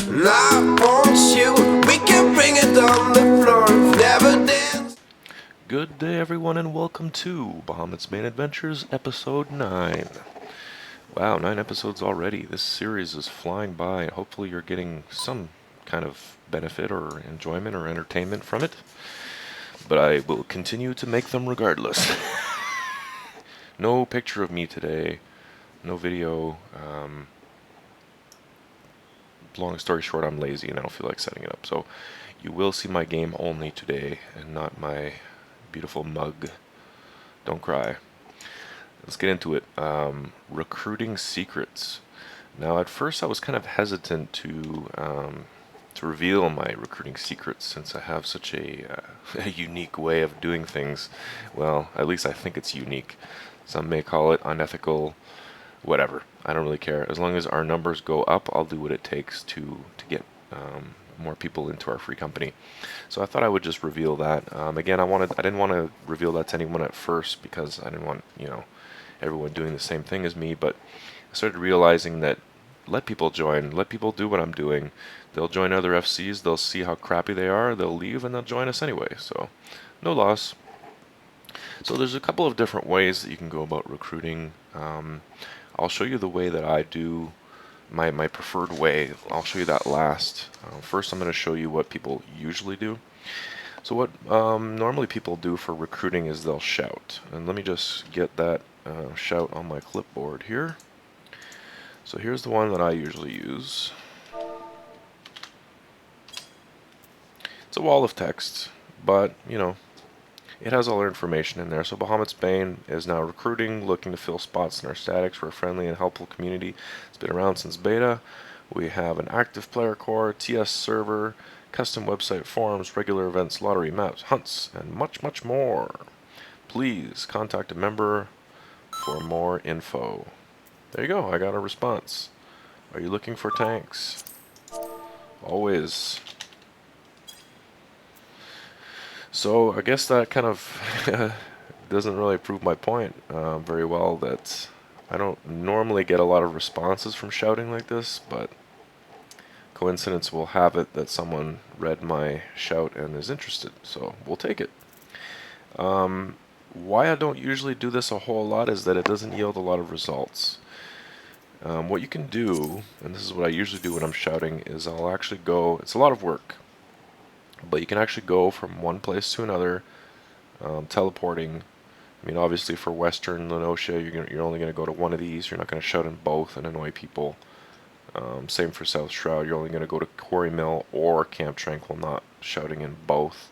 And I want you, we can bring it on the floor. Never dance. Good day, everyone, and welcome to Bahamut's Bane Adventures, Episode 9. Wow, 9 episodes already. This series is flying by. Hopefully you're getting some kind of benefit or enjoyment or entertainment from it. But I will continue to make them regardless. No picture of me today. No video. Long story short, I'm lazy and I don't feel like setting it up. So you will see my game only today and not my beautiful mug. Don't cry. Let's get into it. Recruiting secrets. Now, at first, I was kind of hesitant to reveal my recruiting secrets since I have such a unique way of doing things. Well, at least I think it's unique. Some may call it unethical. Whatever. I don't really care. As long as our numbers go up, I'll do what it takes to get more people into our free company. So I thought I would just reveal that. Again, I didn't want to reveal that to anyone at first because I didn't want everyone doing the same thing as me. But I started realizing that let people join, let people do what I'm doing. They'll join other FCs. They'll see how crappy they are. They'll leave and they'll join us anyway. So no loss. So there's a couple of different ways that you can go about recruiting. I'll show you the way that I do, my preferred way. I'll show you that last. First, I'm going to show you what people usually do. So what normally people do for recruiting is they'll shout. And let me just get that shout on my clipboard here. So here's the one that I usually use. It's a wall of text, but it has all our information in there. So Bahamut's Bane is now recruiting, looking to fill spots in our statics for a friendly and helpful community. It's been around since beta. We have an active player core, TS server, custom website, forums, regular events, lottery, maps, hunts, and much, much more. Please contact a member for more info. There you go, I got a response. Are you looking for tanks? Always. So I guess that kind of doesn't really prove my point very well, that I don't normally get a lot of responses from shouting like this, but coincidence will have it that someone read my shout and is interested, so we'll take it. Why I don't usually do this a whole lot is that it doesn't yield a lot of results. What you can do, and this is what I usually do when I'm shouting, is I'll actually go, it's a lot of work, but you can actually go from one place to another, teleporting. I mean, obviously for Western Lenosha, you're only going to go to one of these. You're not going to shout in both and annoy people. Same for South Shroud. You're only going to go to Quarry Mill or Camp Tranquil, not shouting in both.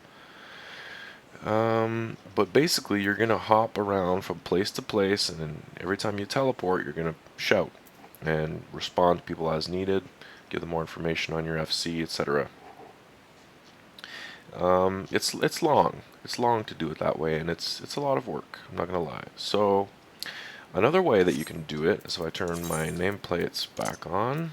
But basically, you're going to hop around from place to place, and then every time you teleport, you're going to shout and respond to people as needed, give them more information on your FC, etc. It's long. It's long to do it that way, and it's a lot of work. I'm not gonna lie. So another way that you can do it is if I turn my nameplates back on.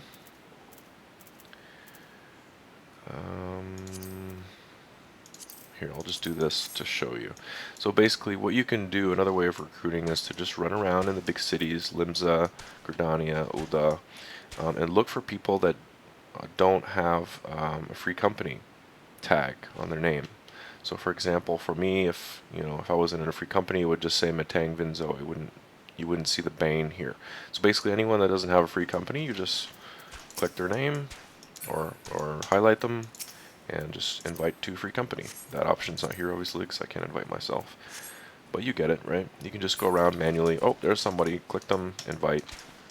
Here, I'll just do this to show you. So basically, what you can do, another way of recruiting, is to just run around in the big cities, Limsa, Gridania, Ulda, and look for people that don't have a free company tag on their name. So for example, for me, if I wasn't in a free company, it would just say Matang Vinzo. You wouldn't see the Bane here. So basically, anyone that doesn't have a free company, you just click their name or highlight them and just invite to free company. That option's not here obviously because I can't invite myself, but you get it, right? You can just go around manually. Oh, there's somebody. Click them, invite.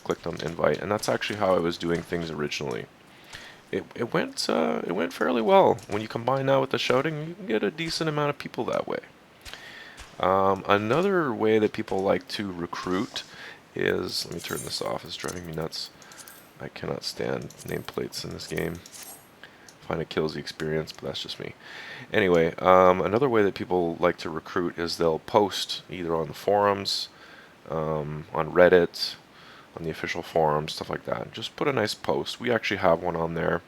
Click them, invite. And that's actually how I was doing things originally. It went fairly well. When you combine that with the shouting, you can get a decent amount of people that way. Another way that people like to recruit is, let me turn this off, it's driving me nuts. I cannot stand nameplates in this game. I find it kills the experience, but that's just me. Anyway, another way that people like to recruit is they'll post either on the forums, on Reddit, on the official forum, stuff like that. Just put a nice post. We actually have one on there.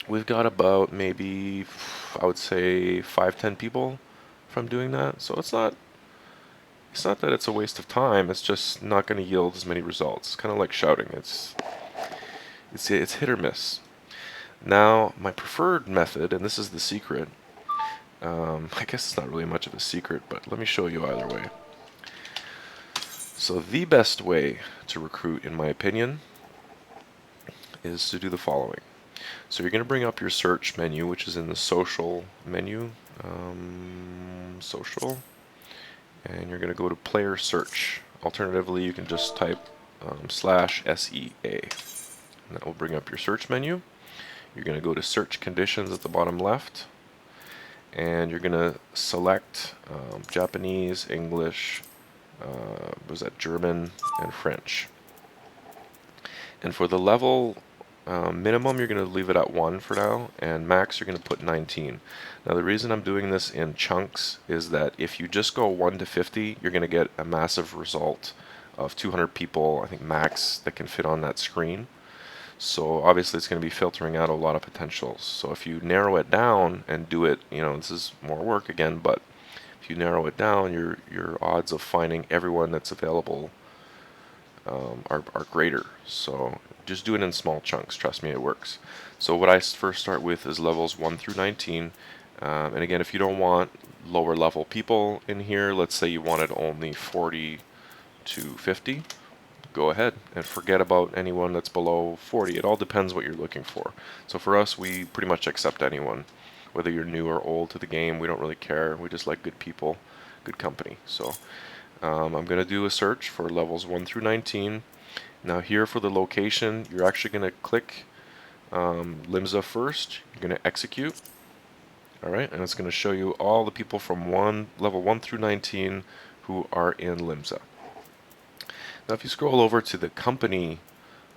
We've got about maybe, I would say, 5-10 people from doing that. So it's not that it's a waste of time. It's just not going to yield as many results. It's kind of like shouting. It's hit or miss. Now, my preferred method, and this is the secret, I guess it's not really much of a secret, but let me show you either way. So the best way to recruit, in my opinion, is to do the following. So you're going to bring up your search menu, which is in the social menu, social, and you're going to go to player search. Alternatively, you can just type /SEA, and that will bring up your search menu. You're going to go to search conditions at the bottom left, and you're going to select Japanese, English, was that German, and French. And for the level minimum, you're going to leave it at 1 for now, and max you're going to put 19. Now the reason I'm doing this in chunks is that if you just go 1 to 50, you're going to get a massive result of 200 people, I think max, that can fit on that screen. So obviously it's going to be filtering out a lot of potentials. So if you narrow it down and do it, this is more work again, but if you narrow it down, your odds of finding everyone that's available are greater. So just do it in small chunks. Trust me, it works. So what I first start with is levels 1 through 19. And again, if you don't want lower level people in here, let's say you wanted only 40 to 50, go ahead and forget about anyone that's below 40. It all depends what you're looking for. So for us, we pretty much accept anyone. Whether you're new or old to the game, we don't really care. We just like good people, good company. So I'm going to do a search for levels 1 through 19. Now here for the location, you're actually going to click Limsa first. You're going to execute. Alright, and it's going to show you all the people from level 1 through 19 who are in Limsa. Now if you scroll over to the company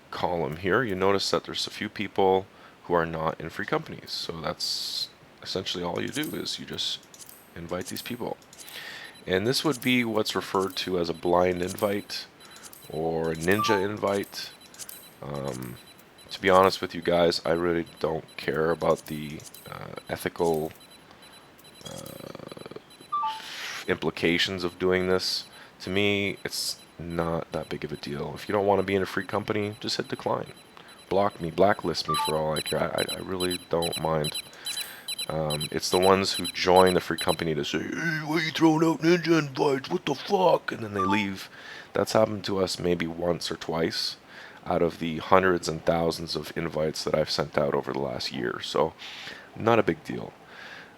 column here, you notice that there's a few people who are not in free companies. So that's essentially all you do, is you just invite these people. And this would be what's referred to as a blind invite or a ninja invite. To be honest with you guys, I really don't care about the ethical implications of doing this. To me, it's not that big of a deal. If you don't want to be in a free company, just hit decline. Block me, blacklist me for all I care. I really don't mind. It's the ones who join the free company to say, "Hey, why are you throwing out ninja invites? What the fuck?" And then they leave. That's happened to us maybe once or twice out of the hundreds and thousands of invites that I've sent out over the last year. So, not a big deal.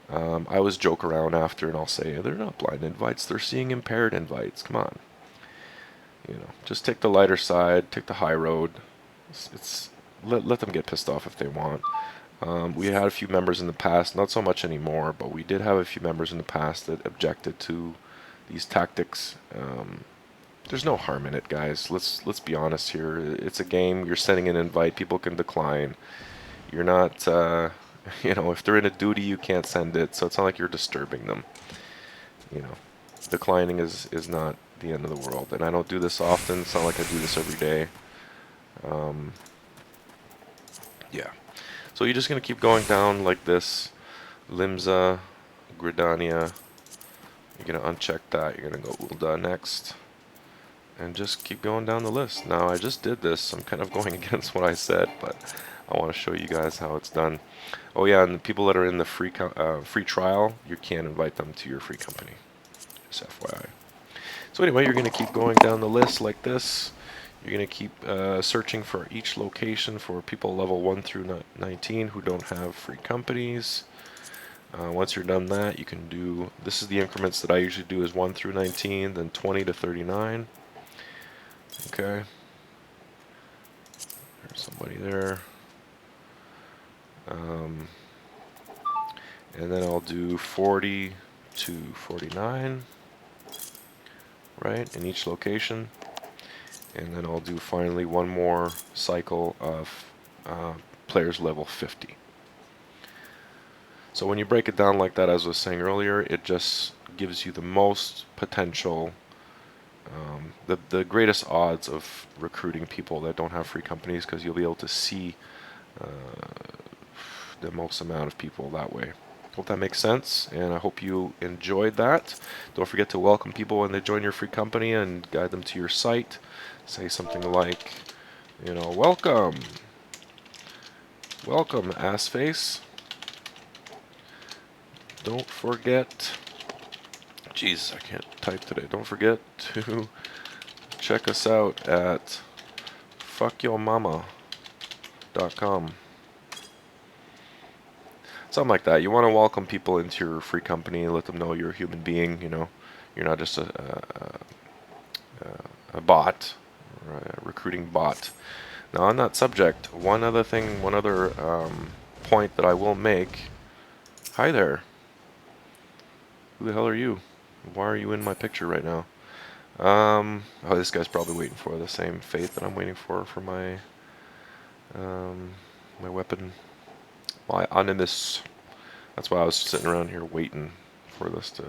I always joke around after and I'll say, they're not blind invites, they're seeing impaired invites. Come on. Just take the lighter side, take the high road. Let them get pissed off if they want. We had a few members in the past, not so much anymore, but we did have a few members in the past that objected to these tactics. There's no harm in it, guys. Let's be honest here. It's a game. You're sending an invite. People can decline. You're not, if they're in a duty, you can't send it. So it's not like you're disturbing them. Declining is not the end of the world. And I don't do this often. It's not like I do this every day. Yeah. So you're just going to keep going down like this. Limsa, Gridania. You're going to uncheck that. You're going to go Ulda next. And just keep going down the list. Now, I just did this. I'm kind of going against what I said, but I want to show you guys how it's done. Oh yeah, and the people that are in the free trial, you can't invite them to your free company. Just FYI. So anyway, you're going to keep going down the list like this. You're going to keep searching for each location for people level 1 through 19 who don't have free companies. Once you're done that, you can do, this is the increments that I usually do, is 1 through 19, then 20 to 39. Okay. There's somebody there. And then I'll do 40 to 49, right, in each location. And then I'll do finally one more cycle of players level 50. So when you break it down like that, as I was saying earlier, it just gives you the most potential, the greatest odds of recruiting people that don't have free companies, because you'll be able to see the most amount of people that way. Hope that makes sense, and I hope you enjoyed that. Don't forget to welcome people when they join your free company and guide them to your site. Say something like, welcome. Welcome, assface. Don't forget... Jeez, I can't type today. Don't forget to check us out at fuckyourmama.com. Something like that. You want to welcome people into your free company, let them know you're a human being, you know. You're not just a bot, or a recruiting bot. Now on that subject, one other point that I will make. Hi there. Who the hell are you? Why are you in my picture right now? Oh, this guy's probably waiting for the same fate that I'm waiting for my my weapon. My animus. That's why I was sitting around here waiting for this to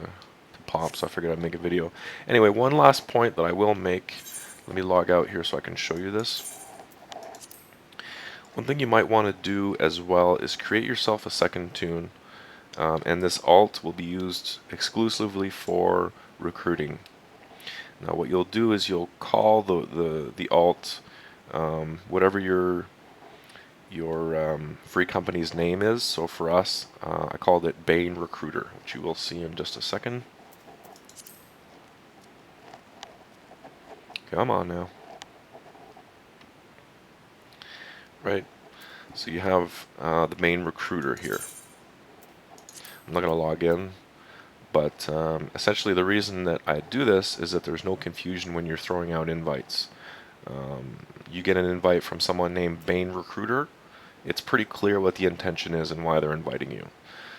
pop, so I figured I'd make a video. Anyway, one last point that I will make. Let me log out here so I can show you this. One thing you might want to do as well is create yourself a second tune, and this alt will be used exclusively for recruiting. Now what you'll do is you'll call the alt whatever your free company's name is. So for us, I called it Bane Recruiter, which you will see in just a second. Come on now. Right, so you have the main recruiter here. I'm not going to log in, but essentially the reason that I do this is that there's no confusion when you're throwing out invites. You get an invite from someone named Bane Recruiter, it's pretty clear what the intention is and why they're inviting you.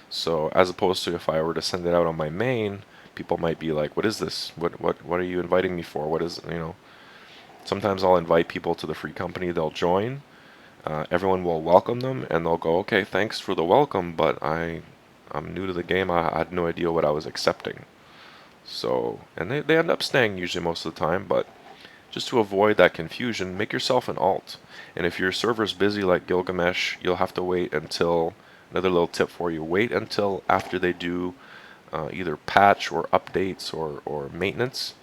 So as opposed to if I were to send it out on my main, people might be like, what is this? What are you inviting me for? What is, you know? Sometimes I'll invite people to the free company, they'll join, everyone will welcome them, and they'll go, okay, thanks for the welcome, but I'm new to the game, I had no idea what I was accepting. So, and they end up staying usually most of the time, but just to avoid that confusion, make yourself an alt. And if your server's busy like Gilgamesh, you'll have to wait until, another little tip for you, wait until after they do either patch or updates or maintenance.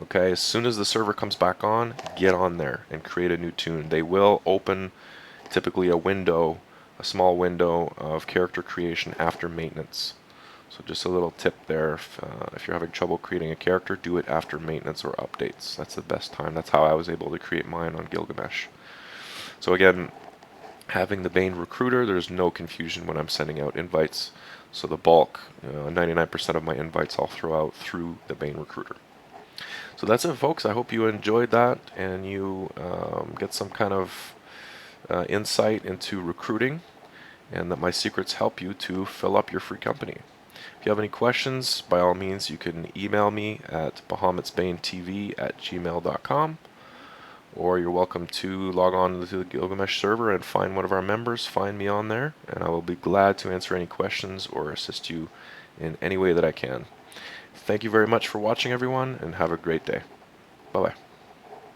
Okay, as soon as the server comes back on, get on there and create a new tune. They will open typically a window, a small window of character creation after maintenance. So just a little tip there, if you're having trouble creating a character, do it after maintenance or updates. That's the best time. That's how I was able to create mine on Gilgamesh. So again, having the Bane Recruiter, there's no confusion when I'm sending out invites. So the bulk, 99% of my invites I'll throw out through the Bane Recruiter. So that's it, folks. I hope you enjoyed that and you get some kind of insight into recruiting, and that my secrets help you to fill up your free company. If you have any questions, by all means, you can email me at bahamutsbanetv@gmail.com, or you're welcome to log on to the Gilgamesh server and find one of our members. Find me on there, and I will be glad to answer any questions or assist you in any way that I can. Thank you very much for watching, everyone, and have a great day. Bye-bye.